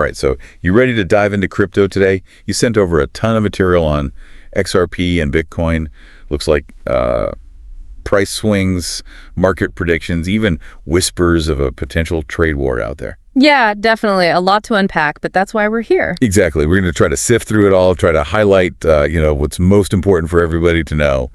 right, so you ready to dive into crypto today? You sent over a ton of material on XRP and Bitcoin. Looks like price swings, market predictions, even whispers of a potential trade war out there. Yeah, definitely. A lot to unpack, but that's why we're here. Exactly. We're going to try to sift through it all, try to highlight, what's most important for everybody to know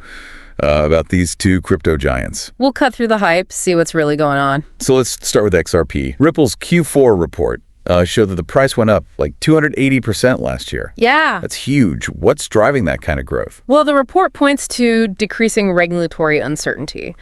about these two crypto giants. We'll cut through the hype, see what's really going on. So let's start with XRP. Ripple's Q4 report showed that the price went up like 280% last year. Yeah. That's huge. What's driving that kind of growth? Well, the report points to decreasing regulatory uncertainty.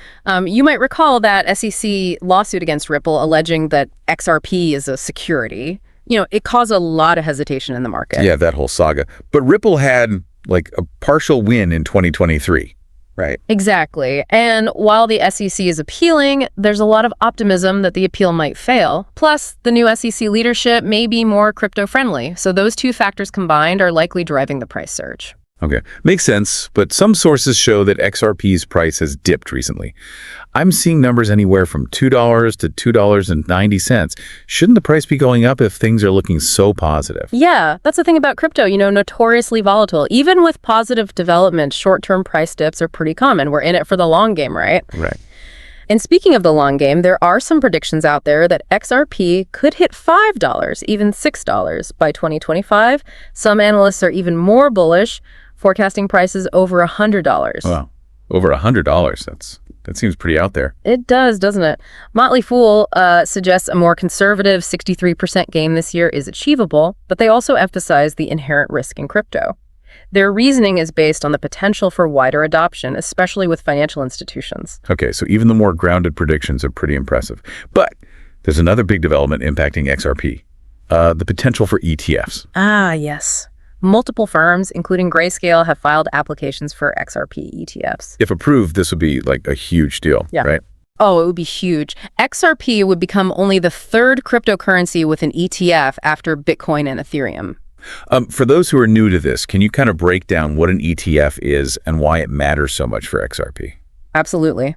You might recall that SEC lawsuit against Ripple alleging that XRP is a security. It caused a lot of hesitation in the market. Yeah, that whole saga. But Ripple had like a partial win in 2023. Right. Exactly. And while the SEC is appealing, there's a lot of optimism that the appeal might fail. Plus, the new SEC leadership may be more crypto-friendly. So those two factors combined are likely driving the price surge. Okay. Makes sense, but some sources show that XRP's price has dipped recently. I'm seeing numbers anywhere from $2 to $2.90. Shouldn't the price be going up if things are looking so positive? Yeah, that's the thing about crypto, notoriously volatile. Even with positive development, short-term price dips are pretty common. We're in it for the long game, right? Right. And speaking of the long game, there are some predictions out there that XRP could hit $5, even $6 by 2025. Some analysts are even more bullish, forecasting prices over $100. Wow, over $100. That seems pretty out there. It does, doesn't it? Motley Fool suggests a more conservative 63% gain this year is achievable, but they also emphasize the inherent risk in crypto. Their reasoning is based on the potential for wider adoption, especially with financial institutions. Okay, so even the more grounded predictions are pretty impressive. But there's another big development impacting XRP, the potential for ETFs. Ah, yes. Multiple firms, including Grayscale, have filed applications for XRP ETFs. If approved, this would be like a huge deal, right? Oh, it would be huge. XRP would become only the third cryptocurrency with an ETF after Bitcoin and Ethereum. For those who are new to this, can you kind of break down what an ETF is and why it matters so much for XRP? Absolutely.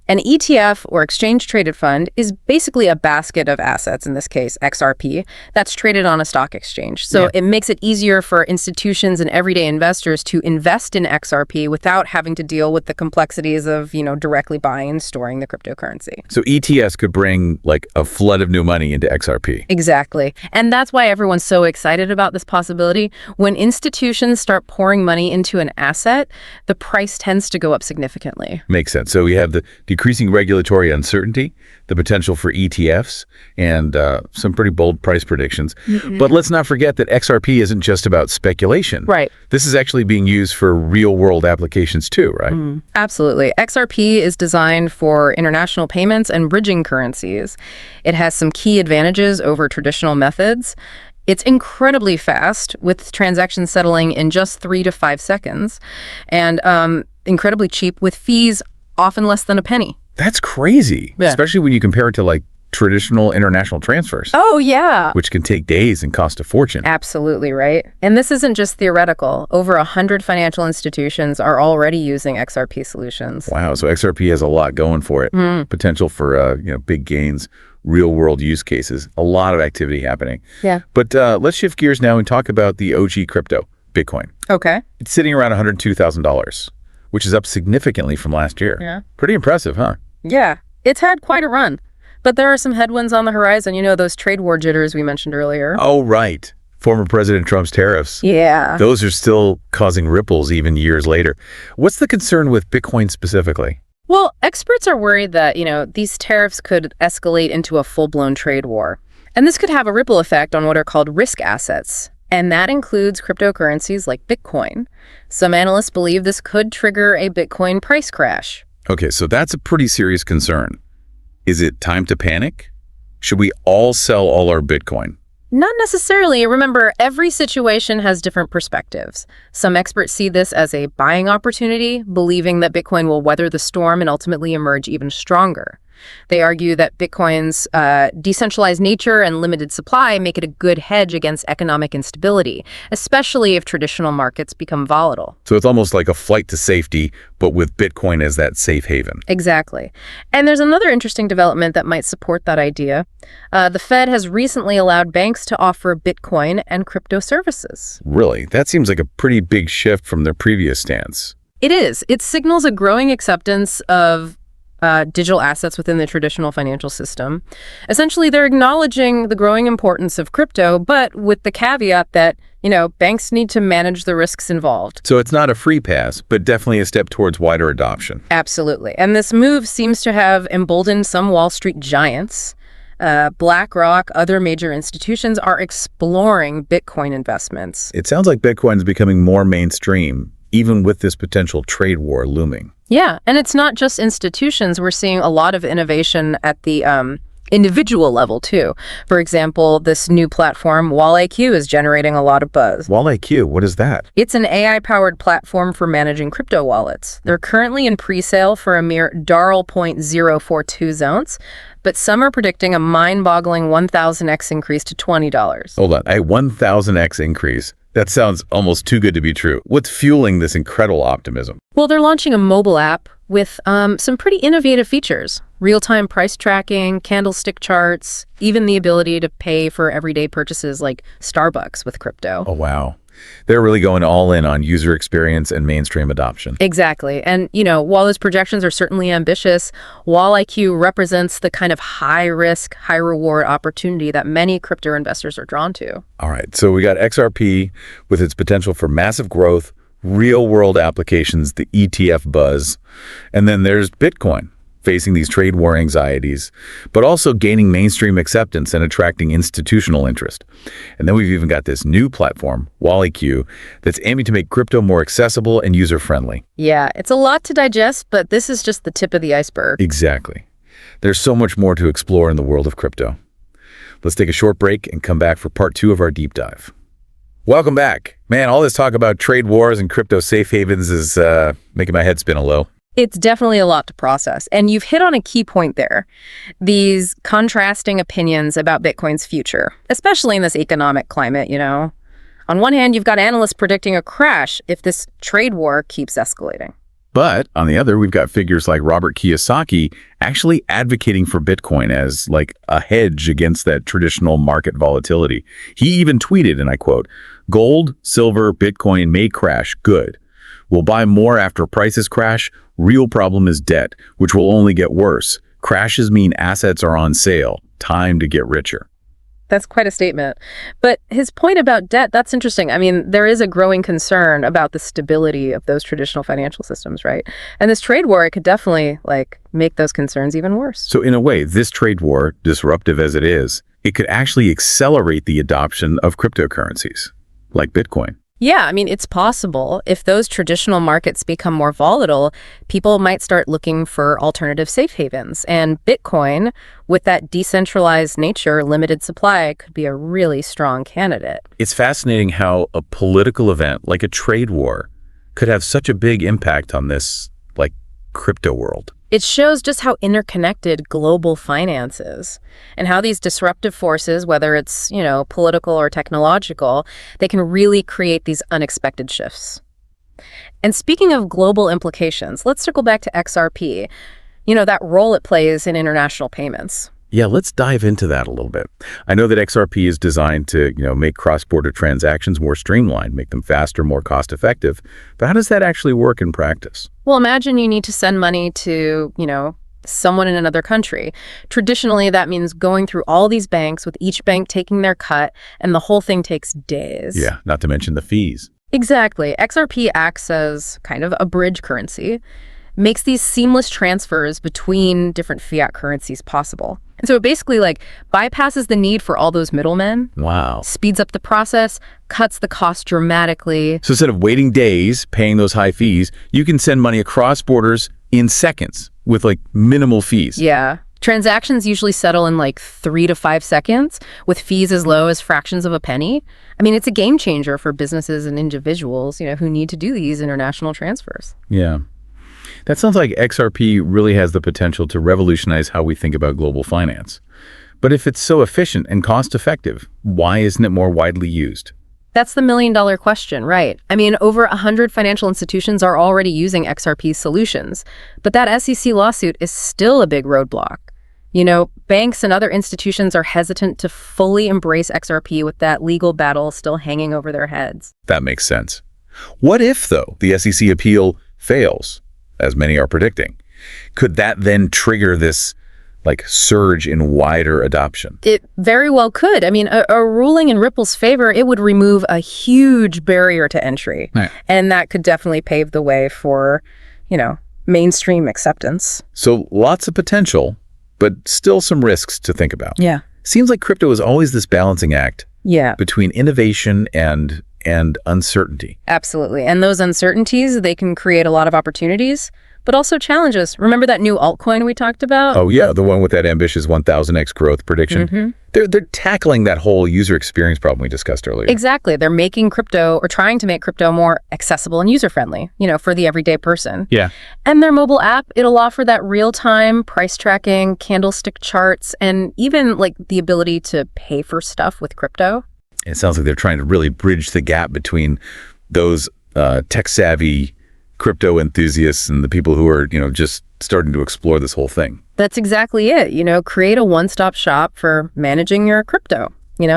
An ETF, or exchange-traded fund, is basically a basket of assets, in this case XRP, that's traded on a stock exchange. So it makes it easier for institutions and everyday investors to invest in XRP without having to deal with the complexities of, directly buying and storing the cryptocurrency. So ETFs could bring like a flood of new money into XRP. Exactly. And that's why everyone's so excited about this possibility. When institutions start pouring money into an asset, the price tends to go up significantly. Makes sense. So we have the decreasing regulatory uncertainty, the potential for ETFs, and some pretty bold price predictions. But let's not forget that XRP isn't just about speculation. Right. This is actually being used for real-world applications too, right? Absolutely. XRP is designed for international payments and bridging currencies. It has some key advantages over traditional methods. It's incredibly fast, with transactions settling in just 3 to 5 seconds, and incredibly cheap with fees often less than a penny. That's crazy, especially when you compare it to like traditional international transfers. Oh, yeah. Which can take days and cost a fortune. Absolutely right. And this isn't just theoretical. Over 100 financial institutions are already using XRP solutions. Wow, so XRP has a lot going for it. Potential for big gains, real-world use cases, a lot of activity happening. Yeah. But let's shift gears now and talk about the OG crypto, Bitcoin. Okay. It's sitting around $102,000. Which is up significantly from last year. Yeah. Pretty impressive, huh? Yeah, it's had quite a run. But there are some headwinds on the horizon, those trade war jitters we mentioned earlier. Oh, right. Former President Trump's tariffs. Yeah. Those are still causing ripples even years later. What's the concern with Bitcoin specifically? Well, experts are worried that, these tariffs could escalate into a full-blown trade war. And this could have a ripple effect on what are called risk assets. And that includes cryptocurrencies like Bitcoin. Some analysts believe this could trigger a Bitcoin price crash. Okay, so that's a pretty serious concern. Is it time to panic? Should we all sell all our Bitcoin? Not necessarily. Remember, every situation has different perspectives. Some experts see this as a buying opportunity, believing that Bitcoin will weather the storm and ultimately emerge even stronger. They argue that Bitcoin's decentralized nature and limited supply make it a good hedge against economic instability, especially if traditional markets become volatile. So it's almost like a flight to safety, but with Bitcoin as that safe haven. Exactly. And there's another interesting development that might support that idea. The Fed has recently allowed banks to offer Bitcoin and crypto services. Really? That seems like a pretty big shift from their previous stance. It is. It signals a growing acceptance of digital assets within the traditional financial system. Essentially, they're acknowledging the growing importance of crypto, but with the caveat that, banks need to manage the risks involved. So it's not a free pass, but definitely a step towards wider adoption. Absolutely. And this move seems to have emboldened some Wall Street giants. BlackRock, other major institutions are exploring Bitcoin investments. It sounds like Bitcoin is becoming more mainstream, even with this potential trade war looming. Yeah, and it's not just institutions. We're seeing a lot of innovation at the individual level, too. For example, this new platform, WallIQ, is generating a lot of buzz. WallIQ, what is that? It's an AI-powered platform for managing crypto wallets. They're currently in pre-sale for a mere $0.042 ounce, but some are predicting a mind-boggling 1,000x increase to $20. Hold on, a 1,000x increase. That sounds almost too good to be true. What's fueling this incredible optimism? Well, they're launching a mobile app with some pretty innovative features. Real-time price tracking, candlestick charts, even the ability to pay for everyday purchases like Starbucks with crypto. Oh, wow. They're really going all in on user experience and mainstream adoption. Exactly. And, while those projections are certainly ambitious, WallIQ represents the kind of high-risk, high-reward opportunity that many crypto investors are drawn to. All right. So we got XRP with its potential for massive growth, real-world applications, the ETF buzz, and then there's Bitcoin, facing these trade war anxieties, but also gaining mainstream acceptance and attracting institutional interest. And then we've even got this new platform, WallIQ, that's aiming to make crypto more accessible and user-friendly. Yeah, it's a lot to digest, but this is just the tip of the iceberg. Exactly. There's so much more to explore in the world of crypto. Let's take a short break and come back for part 2 of our deep dive. Welcome back. Man, all this talk about trade wars and crypto safe havens is making my head spin a little. It's definitely a lot to process, and you've hit on a key point there. These contrasting opinions about Bitcoin's future, especially in this economic climate, On one hand, you've got analysts predicting a crash if this trade war keeps escalating. But on the other, we've got figures like Robert Kiyosaki actually advocating for Bitcoin as like a hedge against that traditional market volatility. He even tweeted, and I quote, "Gold, silver, Bitcoin may crash. Good. We'll buy more after prices crash. Real problem is debt, which will only get worse. Crashes mean assets are on sale. Time to get richer." That's quite a statement. But his point about debt, that's interesting. I mean, there is a growing concern about the stability of those traditional financial systems, right? And this trade war, it could definitely, make those concerns even worse. So in a way, this trade war, disruptive as it is, it could actually accelerate the adoption of cryptocurrencies, like Bitcoin. Yeah, I mean, it's possible. If those traditional markets become more volatile, people might start looking for alternative safe havens. And Bitcoin, with that decentralized nature, limited supply, could be a really strong candidate. It's fascinating how a political event like a trade war could have such a big impact on this, crypto world. It shows just how interconnected global finance is and how these disruptive forces, whether it's, political or technological, they can really create these unexpected shifts. And speaking of global implications, let's circle back to XRP, that role it plays in international payments. Yeah, let's dive into that a little bit. I know that XRP is designed to, make cross-border transactions more streamlined, make them faster, more cost-effective. But how does that actually work in practice? Well, imagine you need to send money to, someone in another country. Traditionally, that means going through all these banks, with each bank taking their cut, and the whole thing takes days. Yeah, not to mention the fees. Exactly. XRP acts as kind of a bridge currency, makes these seamless transfers between different fiat currencies possible. And so it basically bypasses the need for all those middlemen. Wow. Speeds up the process, cuts the cost dramatically. So instead of waiting days, paying those high fees, you can send money across borders in seconds with minimal fees. Yeah. Transactions usually settle in 3 to 5 seconds with fees as low as fractions of a penny. I mean, it's a game changer for businesses and individuals, who need to do these international transfers. Yeah. That sounds like XRP really has the potential to revolutionize how we think about global finance. But if it's so efficient and cost-effective, why isn't it more widely used? That's the million-dollar question, right? I mean, over 100 financial institutions are already using XRP solutions, but that SEC lawsuit is still a big roadblock. Banks and other institutions are hesitant to fully embrace XRP with that legal battle still hanging over their heads. That makes sense. What if, though, the SEC appeal fails, as many are predicting? Could that then trigger this surge in wider adoption? It very well could. I mean, a ruling in Ripple's favor, it would remove a huge barrier to entry. Right. And that could definitely pave the way for, mainstream acceptance. So lots of potential, but still some risks to think about. Yeah. Seems like crypto is always this balancing act between innovation and uncertainty. Absolutely. And those uncertainties, they can create a lot of opportunities, but also challenges. Remember that new altcoin we talked about? Oh, yeah, the one with that ambitious 1,000x growth prediction. Mm-hmm. They're tackling that whole user experience problem we discussed earlier. Exactly. They're making crypto, or trying to make crypto more accessible and user-friendly, for the everyday person. Yeah. And their mobile app, it'll offer that real-time price tracking, candlestick charts, and even the ability to pay for stuff with crypto. It sounds like they're trying to really bridge the gap between those tech-savvy crypto enthusiasts and the people who are, just starting to explore this whole thing. That's exactly it. Create a one-stop shop for managing your crypto,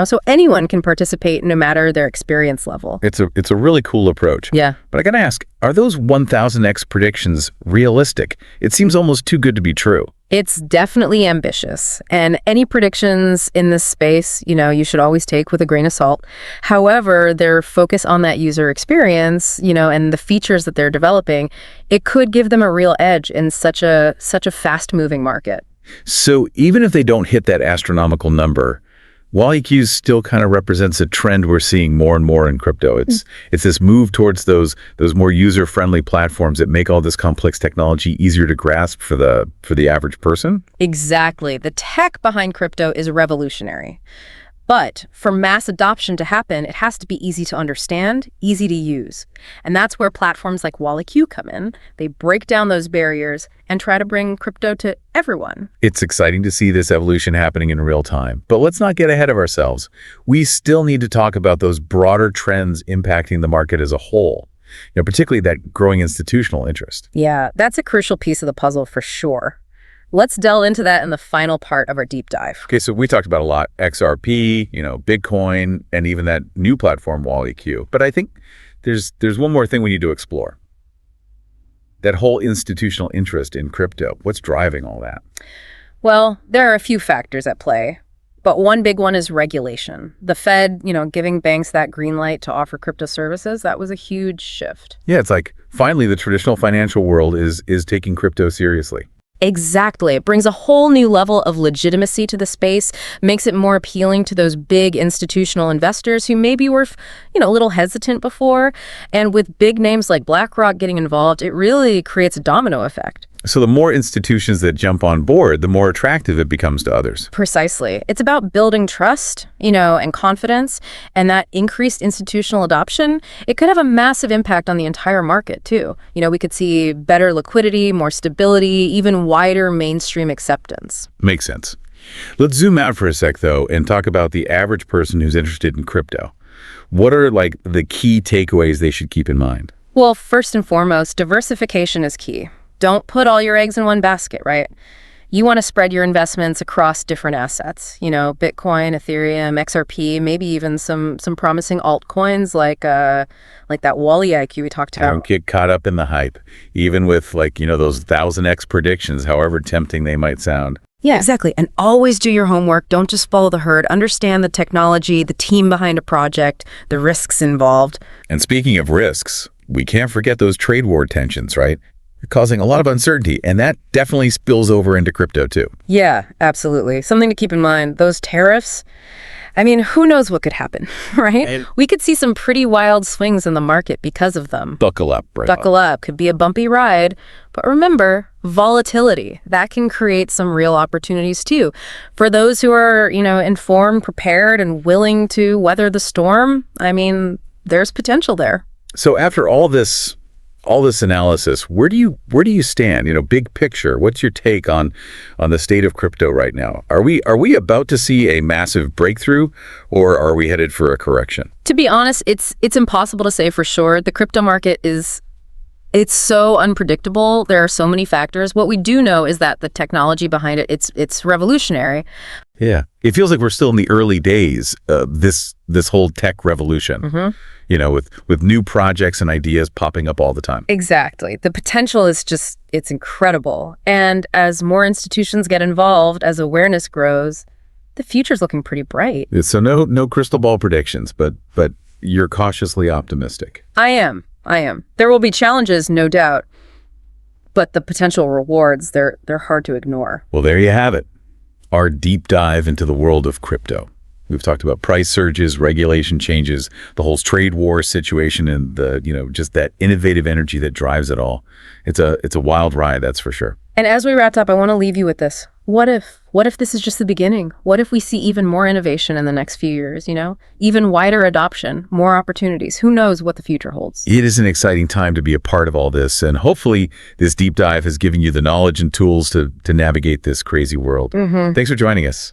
so anyone can participate no matter their experience level. It's a really cool approach. Yeah. But I got to ask, are those 1,000x predictions realistic? It seems almost too good to be true. It's definitely ambitious, and any predictions in this space, you should always take with a grain of salt. However, their focus on that user experience, and the features that they're developing, it could give them a real edge in such a fast-moving market. So even if they don't hit that astronomical number, WallEQ still kind of represents a trend we're seeing more and more in crypto. It's this move towards those more user-friendly platforms that make all this complex technology easier to grasp for the average person. Exactly. The tech behind crypto is revolutionary. But for mass adoption to happen, it has to be easy to understand, easy to use. And that's where platforms like WallEQ come in. They break down those barriers and try to bring crypto to everyone. It's exciting to see this evolution happening in real time. But let's not get ahead of ourselves. We still need to talk about those broader trends impacting the market as a whole, particularly that growing institutional interest. Yeah, that's a crucial piece of the puzzle for sure. Let's delve into that in the final part of our deep dive. Okay, so we talked about a lot, XRP, Bitcoin, and even that new platform, WallEQ. But I think there's one more thing we need to explore. That whole institutional interest in crypto. What's driving all that? Well, there are a few factors at play, but one big one is regulation. The Fed, giving banks that green light to offer crypto services, that was a huge shift. Yeah, it's like finally the traditional financial world is taking crypto seriously. Exactly. It brings a whole new level of legitimacy to the space, makes it more appealing to those big institutional investors who maybe were, a little hesitant before. And with big names like BlackRock getting involved, it really creates a domino effect. So the more institutions that jump on board, the more attractive it becomes to others. Precisely. It's about building trust, and confidence, and that increased institutional adoption, it could have a massive impact on the entire market too. We could see better liquidity, more stability, even wider mainstream acceptance. Makes sense. Let's zoom out for a sec, though, and talk about the average person who's interested in crypto. What are the key takeaways they should keep in mind? Well, first and foremost, diversification is key. Don't put all your eggs in one basket, right? You want to spread your investments across different assets, Bitcoin, Ethereum, XRP, maybe even some promising altcoins like that WallEQ we talked about. Don't get caught up in the hype, even with those 1,000x predictions, however tempting they might sound. Yeah, exactly. And always do your homework. Don't just follow the herd. Understand the technology, the team behind a project, the risks involved. And speaking of risks, we can't forget those trade war tensions, right? They're causing a lot of uncertainty, and that definitely spills over into crypto too. Yeah, absolutely. Something to keep in mind, those tariffs, who knows what could happen, right? And we could see some pretty wild swings in the market because of them. Buckle up, right? Buckle up. Could be a bumpy ride. But remember, volatility, that can create some real opportunities too. For those who are, informed, prepared, and willing to weather the storm, there's potential there. So after all this all this analysis, where do you stand? Big picture. What's your take on the state of crypto right now? Are we about to see a massive breakthrough, or are we headed for a correction? To be honest, it's impossible to say for sure. The crypto market it's so unpredictable. There are so many factors. What we do know is that the technology behind it, it's revolutionary. Yeah. It feels like we're still in the early days of this whole tech revolution, with new projects and ideas popping up all the time. Exactly. The potential is it's incredible. And as more institutions get involved, as awareness grows, the future's looking pretty bright. So no crystal ball predictions, but you're cautiously optimistic. I am. There will be challenges, no doubt, but the potential rewards, they're hard to ignore. Well, there you have it. Our deep dive into the world of crypto. We've talked about price surges, regulation changes, the whole trade war situation, and just that innovative energy that drives it all. It's a wild ride, that's for sure. And as we wrapped up, I want to leave you with this. What if this is just the beginning? What if we see even more innovation in the next few years, Even wider adoption, more opportunities. Who knows what the future holds? It is an exciting time to be a part of all this, and hopefully this deep dive has given you the knowledge and tools to navigate this crazy world. Thanks for joining us.